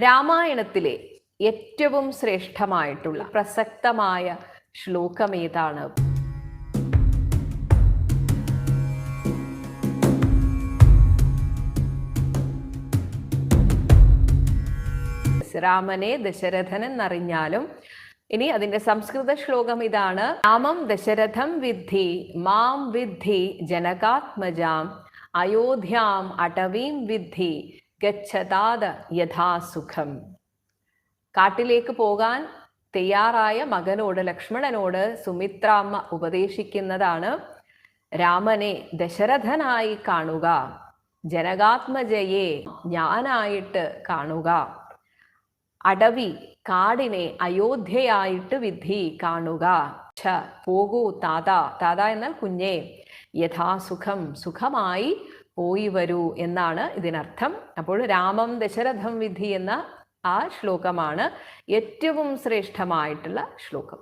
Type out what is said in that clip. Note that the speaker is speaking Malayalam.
രാമായണത്തിലെ ഏറ്റവും ശ്രേഷ്ഠമായിട്ടുള്ള പ്രസക്തമായ ശ്ലോകം ഏതാണ്? രാമനെ ദശരഥൻ എന്നറിഞ്ഞാലും ഇനി അതിന്റെ സംസ്കൃത ശ്ലോകം ഇതാണ്. രാമം ദശരഥം വിദ്ധി മാം വിദ്ധി ജനകാത്മജാം അയോധ്യാം അടവീം വിദ്ധി ഗച്ഛതാദ യഥാസുഖം. കാട്ടിലേക്ക് പോകാൻ തയ്യാറായ മകനോട്, ലക്ഷ്മണനോട് സുമിത്രാമ്മ ഉപദേശിക്കുന്നതാണ്, രാമനെ ദശരഥനായി കാണുക, ജനകാത്മജയെ ഞാനായിട്ട് കാണുക, അടവി കാടിനെ അയോധ്യയായിട്ട് വിധി കാണുക, പോകൂ താത, താത എന്നാൽ കുഞ്ഞേ, യഥാസുഖം സുഖമായി പോയി വരൂ എന്നാണ് ഇതിനർത്ഥം. അപ്പോൾ രാമം ദശരഥം വിധി എന്ന ആ ശ്ലോകമാണ് ഏറ്റവും ശ്രേഷ്ഠമായിട്ടുള്ള ശ്ലോകം.